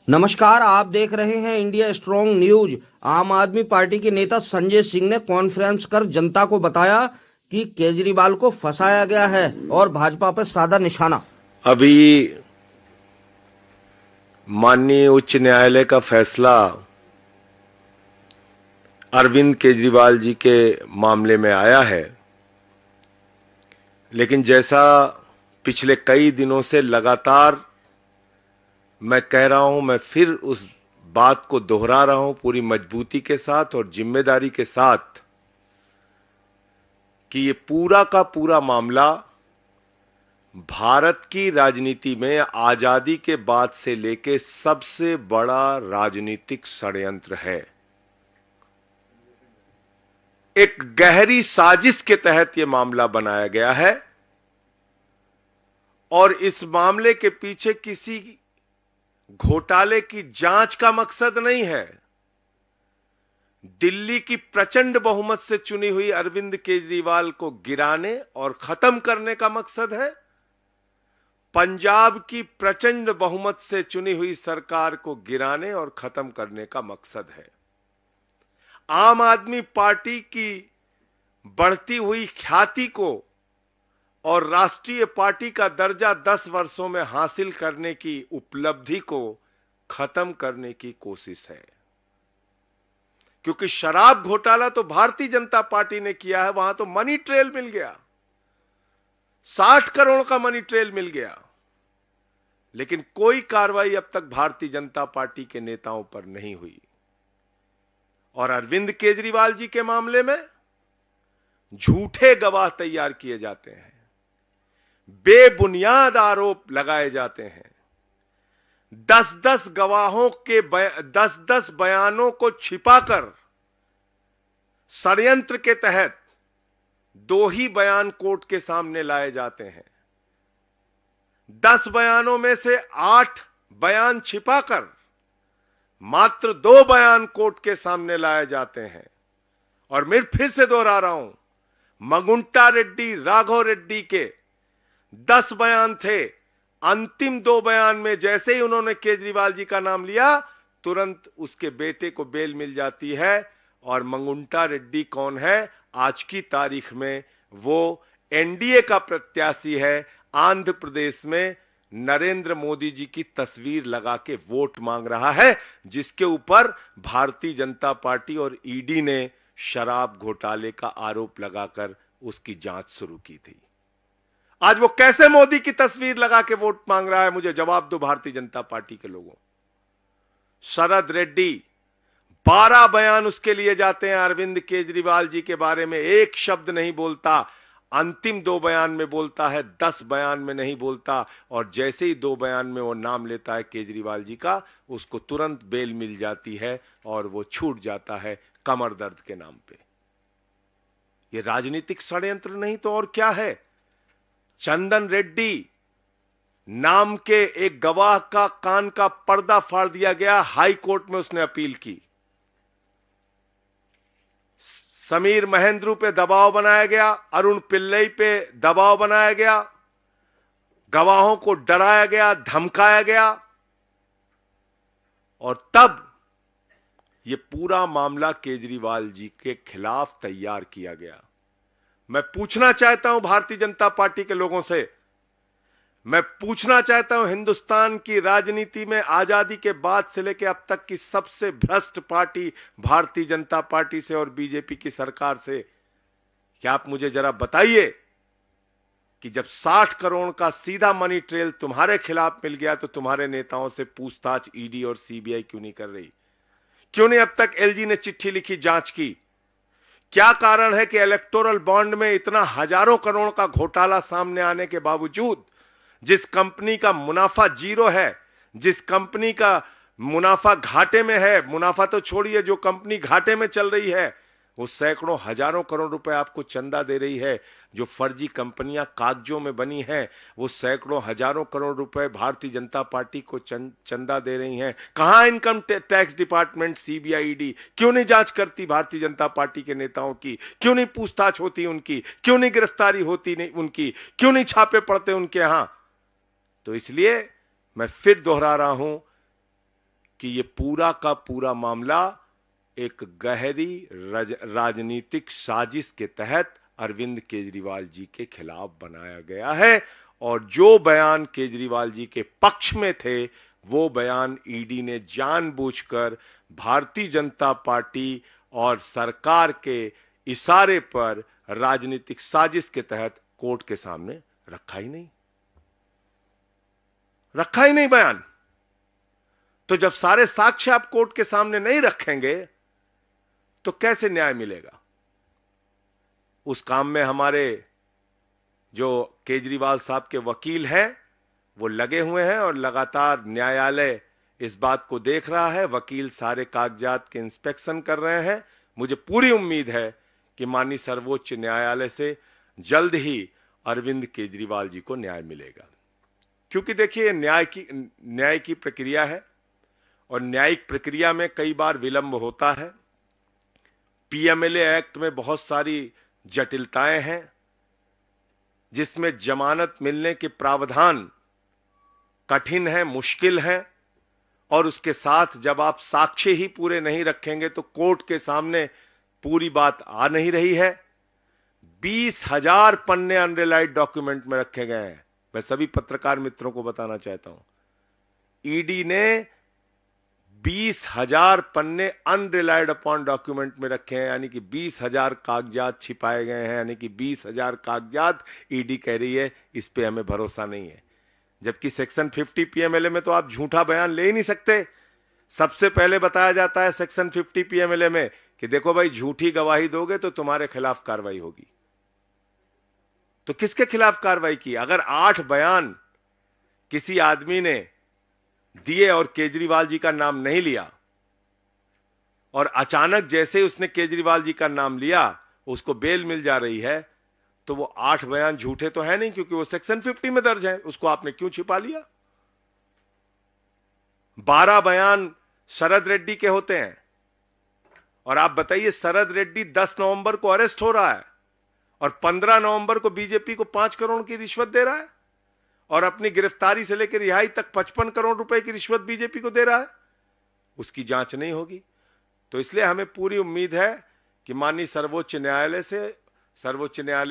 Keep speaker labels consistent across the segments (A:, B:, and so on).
A: नमस्कार। आप देख रहे हैं इंडिया स्ट्रांग न्यूज। आम आदमी पार्टी के नेता संजय सिंह ने कॉन्फ्रेंस कर जनता को बताया कि केजरीवाल को फंसाया गया है और भाजपा पर साधा निशाना।
B: अभी माननीय उच्च न्यायालय का फैसला अरविंद केजरीवाल जी के मामले में आया है, लेकिन जैसा पिछले कई दिनों से लगातार मैं कह रहा हूं, मैं फिर उस बात को दोहरा रहा हूं पूरी मजबूती के साथ और जिम्मेदारी के साथ कि ये पूरा का पूरा मामला भारत की राजनीति में आजादी के बाद से लेके सबसे बड़ा राजनीतिक षड्यंत्र है। एक गहरी साजिश के तहत यह मामला बनाया गया है और इस मामले के पीछे किसी घोटाले की जांच का मकसद नहीं है। दिल्ली की प्रचंड बहुमत से चुनी हुई अरविंद केजरीवाल को गिराने और खत्म करने का मकसद है। पंजाब की प्रचंड बहुमत से चुनी हुई सरकार को गिराने और खत्म करने का मकसद है। आम आदमी पार्टी की बढ़ती हुई ख्याति को और राष्ट्रीय पार्टी का दर्जा 10 वर्षों में हासिल करने की उपलब्धि को खत्म करने की कोशिश है। क्योंकि शराब घोटाला तो भारतीय जनता पार्टी ने किया है, वहां तो मनी ट्रेल मिल गया, 60 करोड़ का मनी ट्रेल मिल गया, लेकिन कोई कार्रवाई अब तक भारतीय जनता पार्टी के नेताओं पर नहीं हुई। और अरविंद केजरीवाल जी के मामले में झूठे गवाह तैयार किए जाते हैं, बेबुनियाद आरोप लगाए जाते हैं। 10-10 गवाहों के 10-10 बयानों को छिपाकर षड्यंत्र के तहत 2 ही बयान कोर्ट के सामने लाए जाते हैं। 10 बयानों में से 8 बयान छिपाकर मात्र 2 बयान कोर्ट के सामने लाए जाते हैं। और मैं फिर से दोहरा रहा हूं, मगुंटा रेड्डी, राघव रेड्डी के 10 बयान थे। अंतिम 2 बयान में जैसे ही उन्होंने केजरीवाल जी का नाम लिया, तुरंत उसके बेटे को बेल मिल जाती है। और मंगुंटा रेड्डी कौन है? आज की तारीख में वो एनडीए का प्रत्याशी है। आंध्र प्रदेश में नरेंद्र मोदी जी की तस्वीर लगा के वोट मांग रहा है, जिसके ऊपर भारतीय जनता पार्टी और ईडी ने शराब घोटाले का आरोप लगाकर उसकी जांच शुरू की थी। आज वो कैसे मोदी की तस्वीर लगा के वोट मांग रहा है? मुझे जवाब दो भारतीय जनता पार्टी के लोगों। शरद रेड्डी 12 बयान उसके लिए जाते हैं, अरविंद केजरीवाल जी के बारे में एक शब्द नहीं बोलता। अंतिम 2 बयान में बोलता है, 10 बयान में नहीं बोलता। और जैसे ही 2 बयान में वो नाम लेता है केजरीवाल जी का, उसको तुरंत बेल मिल जाती है और वो छूट जाता है कमर दर्द के नाम पे। ये राजनीतिक षड्यंत्र नहीं तो और क्या है? चंदन रेड्डी नाम के एक गवाह का कान का पर्दा फाड़ दिया गया, हाई कोर्ट में उसने अपील की। समीर महेंद्रू पे दबाव बनाया गया, अरुण पिल्लई पे दबाव बनाया गया, गवाहों को डराया गया, धमकाया गया। और तब यह पूरा मामला केजरीवाल जी के खिलाफ तैयार किया गया। मैं पूछना चाहता हूं भारतीय जनता पार्टी के लोगों से, मैं पूछना चाहता हूं हिंदुस्तान की राजनीति में आजादी के बाद से लेकर अब तक की सबसे भ्रष्ट पार्टी भारतीय जनता पार्टी से और बीजेपी की सरकार से, क्या आप मुझे जरा बताइए कि जब 60 करोड़ का सीधा मनी ट्रेल तुम्हारे खिलाफ मिल गया तो तुम्हारे नेताओं से पूछताछ ईडी और सीबीआई क्यों नहीं कर रही? क्यों नहीं अब तक एलजी ने चिट्ठी लिखी, जांच की? क्या कारण है कि इलेक्टोरल बॉन्ड में इतना हजारों करोड़ का घोटाला सामने आने के बावजूद, जिस कंपनी का मुनाफा 0 है, जिस कंपनी का मुनाफा घाटे में है, मुनाफा तो छोड़िए, जो कंपनी घाटे में चल रही है वो सैकड़ों हजारों करोड़ रुपए आपको चंदा दे रही है। जो फर्जी कंपनियां कागजों में बनी हैं वो सैकड़ों हजारों करोड़ रुपए भारतीय जनता पार्टी को चंदा दे रही हैं। कहां income tax department, CBI, ED क्यों नहीं जांच करती भारतीय जनता पार्टी के नेताओं की? क्यों नहीं पूछताछ होती उनकी? क्यों नहीं गिरफ्तारी होती नहीं उनकी? क्यों नहीं छापे पड़ते उनके यहां? तो इसलिए मैं फिर दोहरा रहा हूं, कि ये पूरा का पूरा मामला एक गहरी राजनीतिक साजिश के तहत अरविंद केजरीवाल जी के खिलाफ बनाया गया है। और जो बयान केजरीवाल जी के पक्ष में थे, वो बयान ईडी ने जानबूझकर भारतीय जनता पार्टी और सरकार के इशारे पर राजनीतिक साजिश के तहत कोर्ट के सामने रखा ही नहीं बयान। तो जब सारे साक्ष्य आप कोर्ट के सामने नहीं रखेंगे तो कैसे न्याय मिलेगा? उस काम में हमारे जो केजरीवाल साहब के वकील हैं वो लगे हुए हैं और लगातार न्यायालय इस बात को देख रहा है। वकील सारे कागजात के इंस्पेक्शन कर रहे हैं। मुझे पूरी उम्मीद है कि माननीय सर्वोच्च न्यायालय से जल्द ही अरविंद केजरीवाल जी को न्याय मिलेगा। क्योंकि देखिए, न्याय की प्रक्रिया है और न्यायिक प्रक्रिया में कई बार विलंब होता है। पीएमएलए एक्ट में बहुत सारी जटिलताएं हैं, जिसमें जमानत मिलने के प्रावधान कठिन है, मुश्किल है। और उसके साथ जब आप साक्ष्य ही पूरे नहीं रखेंगे तो कोर्ट के सामने पूरी बात आ नहीं रही है। 20,000 पन्ने अनरिलाइड डॉक्यूमेंट में रखे गए हैं। मैं सभी पत्रकार मित्रों को बताना चाहता हूं, ईडी ने 20,000 पन्ने अनरिलाइड अपॉन डॉक्यूमेंट में रखे हैं, यानी कि 20,000 कागजात छिपाए गए हैं, यानी कि 20,000 कागजात ईडी कह रही है इस पे हमें भरोसा नहीं है। जबकि सेक्शन 50 पीएमएलए में तो आप झूठा बयान ले ही नहीं सकते। सबसे पहले बताया जाता है सेक्शन 50 पीएमएलए में कि देखो भाई, झूठी गवाही दोगे तो तुम्हारे खिलाफ कार्रवाई होगी। तो किसके खिलाफ कार्रवाई की? अगर 8 बयान किसी आदमी ने दिए और केजरीवाल जी का नाम नहीं लिया, और अचानक जैसे उसने केजरीवाल जी का नाम लिया उसको बेल मिल जा रही है, तो वो 8 बयान झूठे तो है नहीं, क्योंकि वो सेक्शन 50 में दर्ज है। उसको आपने क्यों छिपा लिया? 12 बयान शरद रेड्डी के होते हैं, और आप बताइए, शरद रेड्डी 10 नवंबर को अरेस्ट हो रहा है और 15 नवंबर को बीजेपी को 5 करोड़ की रिश्वत दे रहा है, और अपनी गिरफ्तारी से लेकर रिहाई तक 55 करोड़ रुपए की रिश्वत बीजेपी को दे रहा है। उसकी जांच नहीं होगी। तो इसलिए हमें पूरी उम्मीद है कि माननीय सर्वोच्च न्यायालय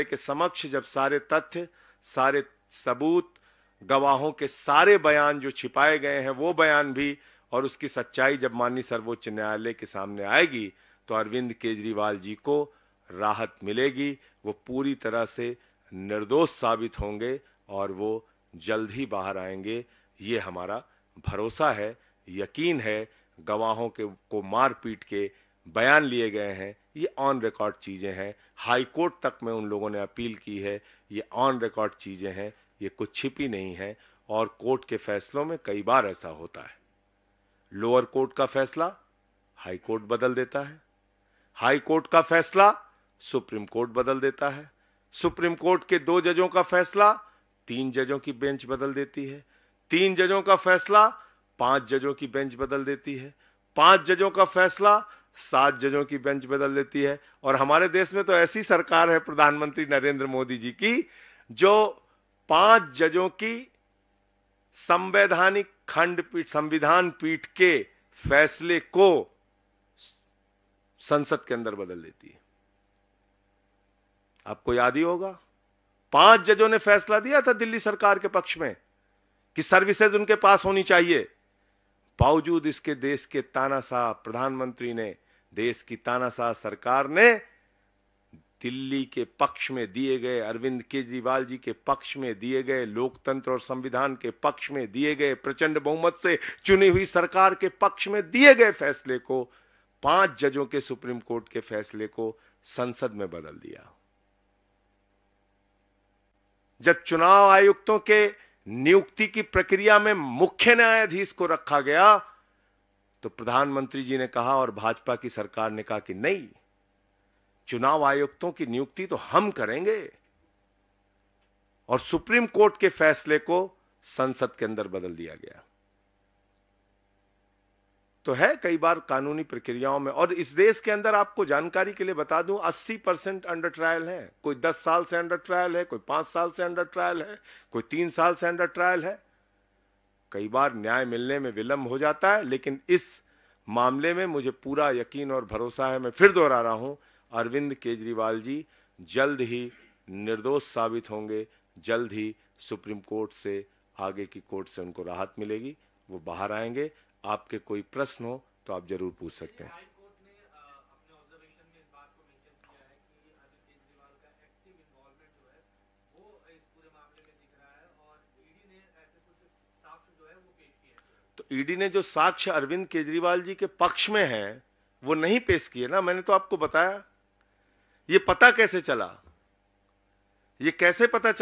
B: के समक्ष जब सारे तथ्य, सारे सबूत, गवाहों के सारे बयान जो छिपाए गए हैं वो बयान भी, और उसकी सच्चाई जब माननीय सर्वोच्च न्यायालय के सामने आएगी, तो अरविंद केजरीवाल जी को राहत मिलेगी। वो पूरी तरह से निर्दोष साबित होंगे और वो जल्द ही बाहर आएंगे। ये हमारा भरोसा है, यकीन है। गवाहों को मार पीट के बयान लिए गए हैं, ये ऑन रिकॉर्ड चीजें हैं। हाई कोर्ट तक में उन लोगों ने अपील की है, ये ऑन रिकॉर्ड चीजें हैं, ये कुछ छिपी नहीं है। और कोर्ट के फैसलों में कई बार ऐसा होता है, लोअर कोर्ट का फैसला हाई कोर्ट बदल देता है, हाई कोर्ट का फैसला सुप्रीम कोर्ट बदल देता है, सुप्रीम कोर्ट के 2 जजों का फैसला 3 जजों की बेंच बदल देती है, 3 जजों का फैसला 5 जजों की बेंच बदल देती है, 5 जजों का फैसला 7 जजों की बेंच बदल देती है। और हमारे देश में तो ऐसी सरकार है प्रधानमंत्री नरेंद्र मोदी जी की, जो 5 जजों की संवैधानिक खंडपीठ, संविधान पीठ के फैसले को संसद के अंदर बदल देती है। आपको याद ही होगा, 5 जजों ने फैसला दिया था दिल्ली सरकार के पक्ष में कि सर्विसेज उनके पास होनी चाहिए। बावजूद इसके देश के तानाशाह प्रधानमंत्री ने, देश की तानाशाह सरकार ने दिल्ली के पक्ष में दिए गए, अरविंद केजरीवाल जी के पक्ष में दिए गए, लोकतंत्र और संविधान के पक्ष में दिए गए, प्रचंड बहुमत से चुनी हुई सरकार के पक्ष में दिए गए फैसले को, 5 जजों के सुप्रीम कोर्ट के फैसले को संसद में बदल दिया। जब चुनाव आयुक्तों के नियुक्ति की प्रक्रिया में मुख्य न्यायाधीश को रखा गया, तो प्रधानमंत्री जी ने कहा और भाजपा की सरकार ने कहा कि नहीं, चुनाव आयुक्तों की नियुक्ति तो हम करेंगे, और सुप्रीम कोर्ट के फैसले को संसद के अंदर बदल दिया गया। तो है कई बार कानूनी प्रक्रियाओं में। और इस देश के अंदर आपको जानकारी के लिए बता दूं, 80% अंडर ट्रायल है। कोई 10 साल से अंडर ट्रायल है, कोई 5 साल से अंडर ट्रायल है, कोई 3 साल से अंडर ट्रायल है। कई बार न्याय मिलने में विलंब हो जाता है, लेकिन इस मामले में मुझे पूरा यकीन और भरोसा है। मैं फिर दोहरा रहा हूं, अरविंद केजरीवाल जी जल्द ही निर्दोष साबित होंगे, जल्द ही सुप्रीम कोर्ट से, आगे की कोर्ट से उनको राहत मिलेगी, वो बाहर आएंगे। आपके कोई प्रश्न हो तो आप जरूर पूछ सकते हैं। तो ईडी ने जो साक्ष्य अरविंद केजरीवाल जी के पक्ष में है वो नहीं पेश किए ना। मैंने तो आपको बताया। ये पता कैसे चला? ये कैसे पता चला?